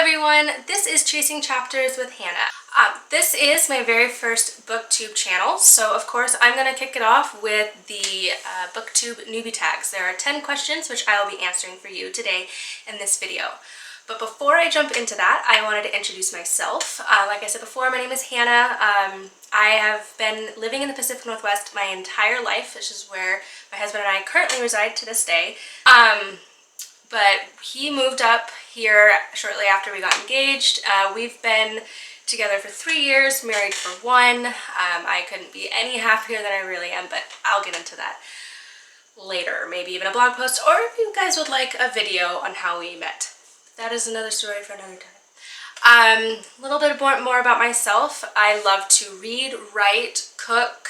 everyone, this is Chasing Chapters with Hannah. This is my very first BookTube channel, so of course I'm going to kick it off with the BookTube Newbie Tags. There are 10 questions which I will be answering for you today in this video. But before I jump into that, I wanted to introduce myself. Like I said before, my name is Hannah. I have been living in the Pacific Northwest my entire life. This is where my husband and I currently reside to this day. But he moved up here shortly after we got engaged. We've been together for 3 years, married for 1. I couldn't be any happier than I really am, but I'll get into that later. Maybe even a blog post, or if you guys would like a video on how we met. That is another story for another time. A little bit more about myself. I love to read, write, cook,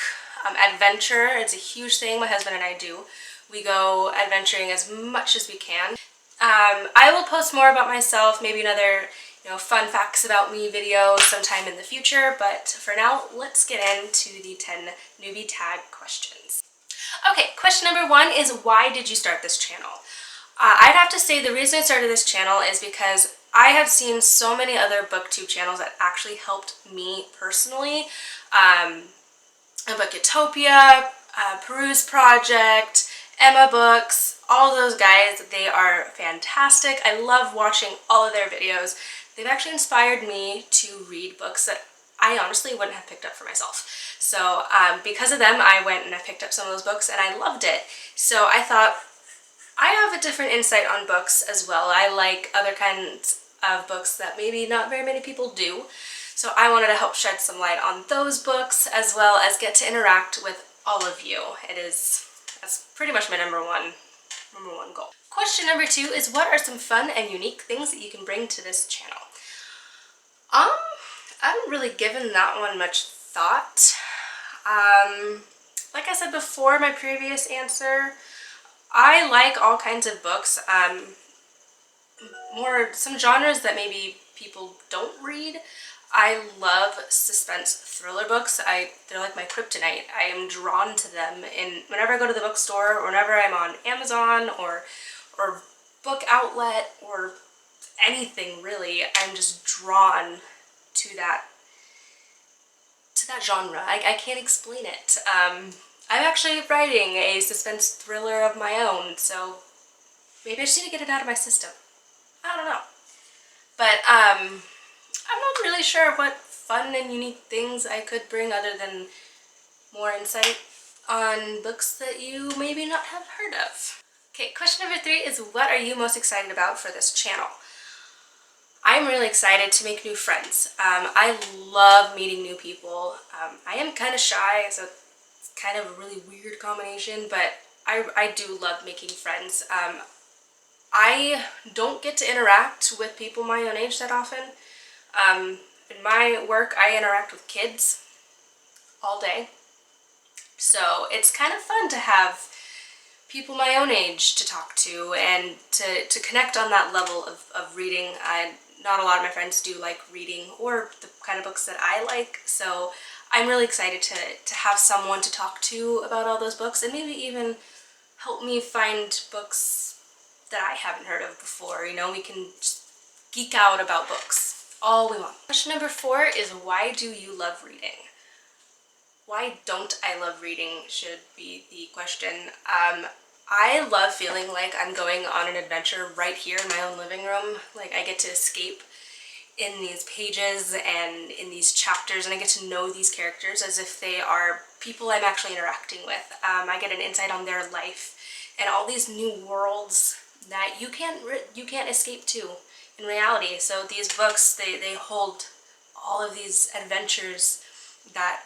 adventure. It's a huge thing my husband and I do. We go adventuring as much as we can. I will post more about myself, maybe another fun facts about me video sometime in the future, but for now, let's get into the 10 newbie tag questions. Okay, question number 1 is, why did you start this channel? I'd have to say the reason I started this channel is because I have seen so many other BookTube channels that actually helped me personally. BookUtopia, Peruse Project, Emma Books, all those guys, they are fantastic. I love watching all of their videos. They've actually inspired me to read books that I honestly wouldn't have picked up for myself. So because of them, I went and I picked up some of those books and I loved it. So I thought, I have a different insight on books as well. I like other kinds of books that maybe not very many people do. So I wanted to help shed some light on those books as well as get to interact with all of you. That's pretty much my number one goal. Question number 2 is, what are some fun and unique things that you can bring to this channel? I haven't really given that one much thought. Like I said before, my previous answer, I like all kinds of books. Some genres that maybe people don't read. I love suspense thriller books. They're like my kryptonite. I am drawn to them, and whenever I go to the bookstore or whenever I'm on Amazon or BookOutlet or anything really, I'm just drawn to that genre. I can't explain it. I'm actually writing a suspense thriller of my own, so maybe I just need to get it out of my system. I don't know. But I'm not really sure what fun and unique things I could bring other than more insight on books that you maybe not have heard of. Okay, question number 3 is, what are you most excited about for this channel? I'm really excited to make new friends. I love meeting new people. I am kind of shy, so it's kind of a really weird combination, but I do love making friends. I don't get to interact with people my own age that often. In my work, I interact with kids all day, so it's kind of fun to have people my own age to talk to and to connect on that level of reading. Not a lot of my friends do like reading or the kind of books that I like, so I'm really excited to have someone to talk to about all those books and maybe even help me find books that I haven't heard of before. We can just geek out about books all we want. Question number 4 is, why do you love reading? Why don't I love reading should be the question. I love feeling like I'm going on an adventure right here in my own living room. Like, I get to escape in these pages and in these chapters, and I get to know these characters as if they are people I'm actually interacting with. I get an insight on their life and all these new worlds that you can't escape to in reality. So these books, they hold all of these adventures that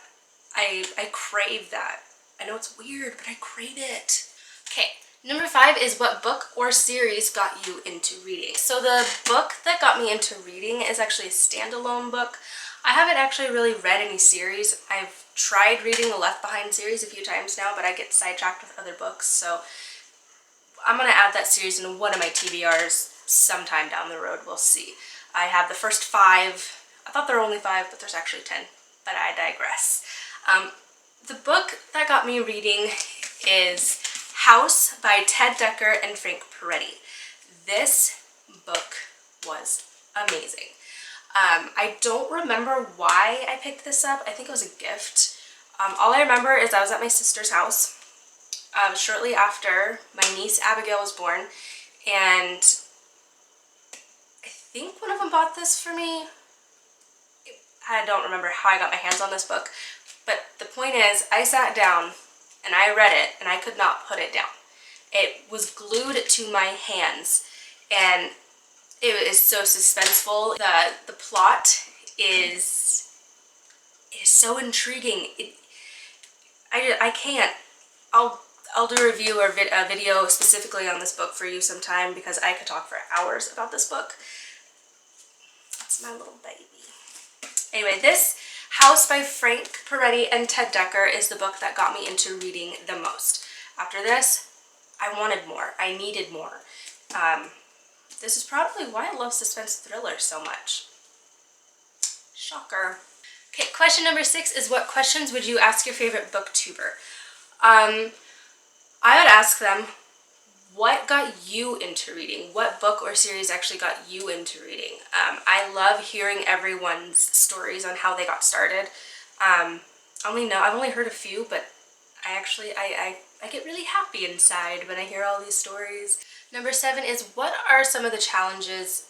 I crave that. I know it's weird, but I crave it. Okay, number 5 is, what book or series got you into reading? So the book that got me into reading is actually a standalone book. I haven't actually really read any series. I've tried reading the Left Behind series a few times now, but I get sidetracked with other books, so I'm going to add that series in one of my TBRs sometime down the road. We'll see. I have the first 5. I thought there were only 5, but there's actually 10, but I digress. The book that got me reading is House by Dekker and Peretti. This book was amazing. I don't remember why I picked this up. I think it was a gift. All I remember is I was at my sister's house shortly after my niece Abigail was born, and I think one of them bought this for me. I don't remember how I got my hands on this book, but the point is I sat down and I read it and I could not put it down. It was glued to my hands and it is so suspenseful. The plot is so intriguing. I can't. I'll do a review or a video specifically on this book for you sometime because I could talk for hours about this book. It's my little baby. Anyway, this House by Frank Peretti and Ted Dekker is the book that got me into reading the most. After this, I wanted more. I needed more. This is probably why I love suspense thrillers so much. Shocker. Okay, question number 6 is, what questions would you ask your favorite booktuber? I would ask them, what got you into reading? What book or series actually got you into reading? I love hearing everyone's stories on how they got started. I've only heard a few, but I get really happy inside when I hear all these stories. Number 7 is, what are some of the challenges?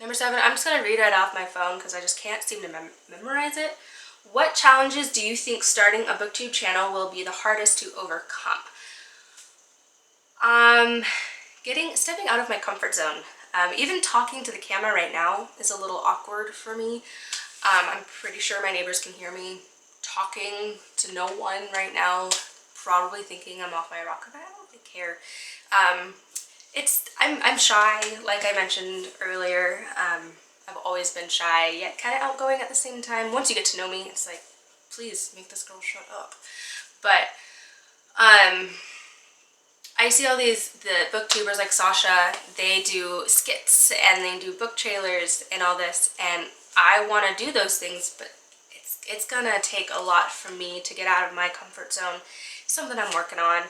Number 7, I'm just going to read right off my phone because I just can't seem to memorize it. What challenges do you think starting a BookTube channel will be the hardest to overcome? Stepping out of my comfort zone. Even talking to the camera right now is a little awkward for me. I'm pretty sure my neighbors can hear me talking to no one right now, probably thinking I'm off my rocker, but I don't really care. I'm shy, like I mentioned earlier. I've always been shy, yet kind of outgoing at the same time. Once you get to know me, it's like, please make this girl shut up. But I see all the booktubers like Sasha, they do skits and they do book trailers and all this, and I want to do those things, but it's gonna take a lot for me to get out of my comfort zone. Something I'm working on.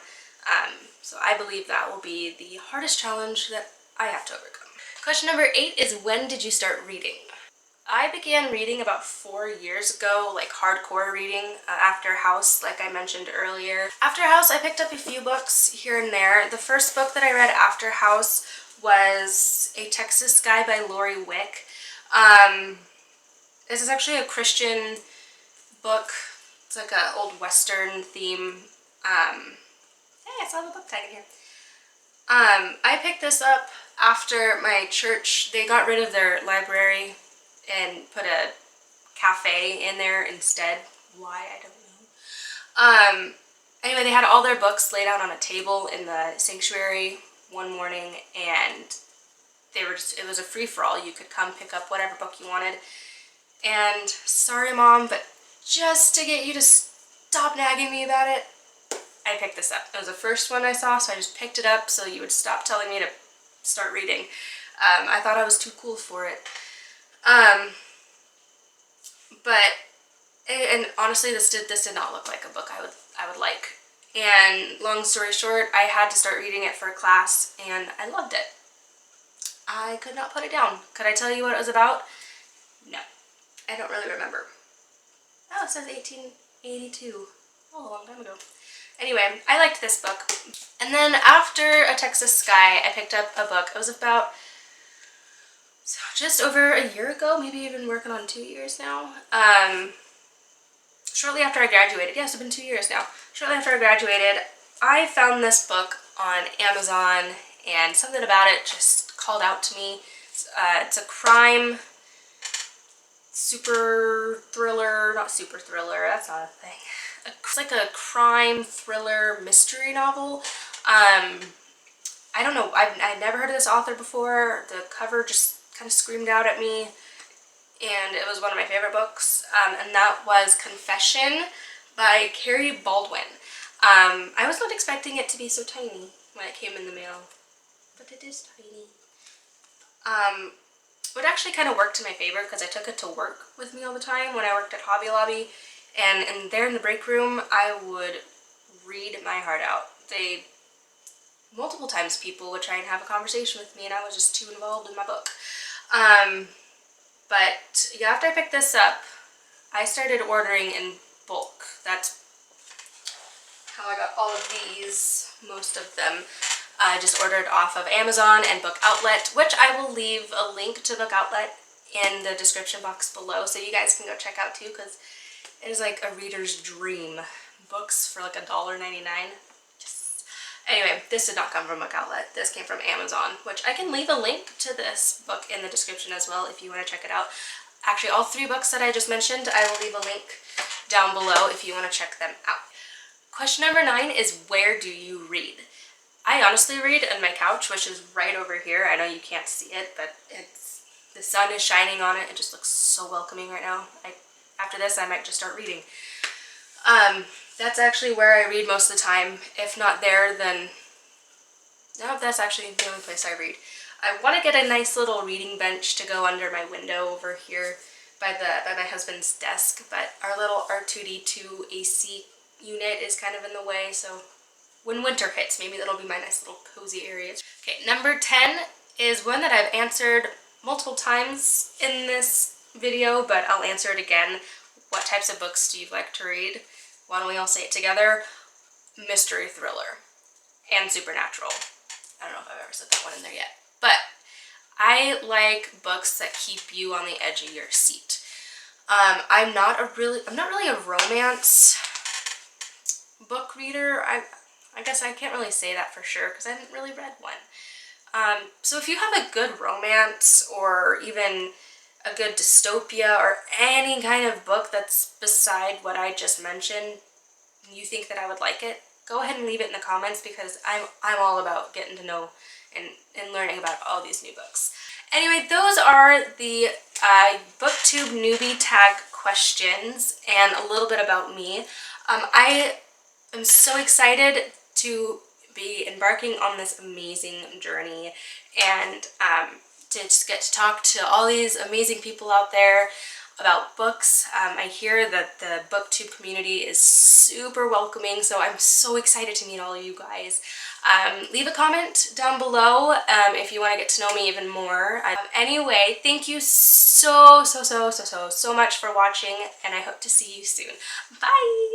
So I believe that will be the hardest challenge that I have to overcome. Question number 8 is, when did you start reading? I began reading about 4 years ago, like hardcore reading, after House, like I mentioned earlier. After House, I picked up a few books here and there. The first book that I read after House was A Texas Sky by Wick. This is actually a Christian book. It's like an old Western theme. Hey, I saw the book tag in here. I picked this up after my church. They got rid of their library and put a cafe in there instead. Why, I don't know. Anyway, they had all their books laid out on a table in the sanctuary one morning, and it was a free-for-all. You could come pick up whatever book you wanted. And sorry, Mom, but just to get you to stop nagging me about it, I picked this up. It was the first one I saw, so I just picked it up so you would stop telling me to start reading. I thought I was too cool for it. And honestly, this did not look like a book I would like. And long story short, I had to start reading it for a class, and I loved it. I could not put it down. Could I tell you what it was about? No. I don't really remember. Oh, it says 1882. Oh, a long time ago. Anyway, I liked this book. And then after A Texas Sky, I picked up a book. It was about just over a year ago, maybe even working on 2 years now. Shortly after I graduated, yes, it's been 2 years now. Shortly after I graduated, I found this book on Amazon, and something about it just called out to me. It's a crime super thriller, not super thriller, that's not a thing. It's like a crime thriller mystery novel. I don't know, I'd never heard of this author before. The cover just kind of screamed out at me, and it was one of my favorite books, and that was Confession by Carey, Baldwin. I was not expecting it to be so tiny when it came in the mail, but it is tiny. It actually kind of worked to my favor because I took it to work with me all the time when I worked at Hobby Lobby, and there in the break room I would read my heart out. multiple times people would try and have a conversation with me and I was just too involved in my book. But yeah, after I picked this up, I started ordering in bulk. That's how I got all of these, most of them. I just ordered off of Amazon and BookOutlet, which I will leave a link to BookOutlet in the description box below, so you guys can go check out too, because it is like a reader's dream. Books for like $1.99. Just... Anyway, this did not come from BookOutlet. This came from Amazon, which I can leave a link to this book in the description as well if you want to check it out. Actually, all 3 books that I just mentioned, I will leave a link down below if you want to check them out. Question number 9 is, where do you read? I honestly read on my couch, which is right over here. I know you can't see it, but the sun is shining on it. It just looks so welcoming right now. After this, I might just start reading. That's actually where I read most of the time. If not there, then no, that's actually the only place I read. I want to get a nice little reading bench to go under my window over here by my husband's desk, but our little R2D2 AC unit is kind of in the way, so when winter hits, maybe that'll be my nice little cozy area. Okay, number 10 is one that I've answered multiple times in this video, but I'll answer it again. What types of books do you like to read? Why don't we all say it together? Mystery thriller and supernatural. I don't know if I've ever said that one in there yet, but I like books that keep you on the edge of your seat. I'm not really a romance book reader. I guess I can't really say that for sure because I haven't really read one. So if you have a good romance or even a good dystopia or any kind of book that's beside what I just mentioned, and you think that I would like it, go ahead and leave it in the comments because I'm all about getting to know and learning about all these new books. Anyway, those are the BookTube Newbie Tag questions and a little bit about me. I am so excited to be embarking on this amazing journey and to just get to talk to all these amazing people out there about books. I hear that the BookTube community is super welcoming, so I'm so excited to meet all of you guys. Leave a comment down below if you want to get to know me even more. Anyway, thank you so much for watching, and I hope to see you soon. Bye!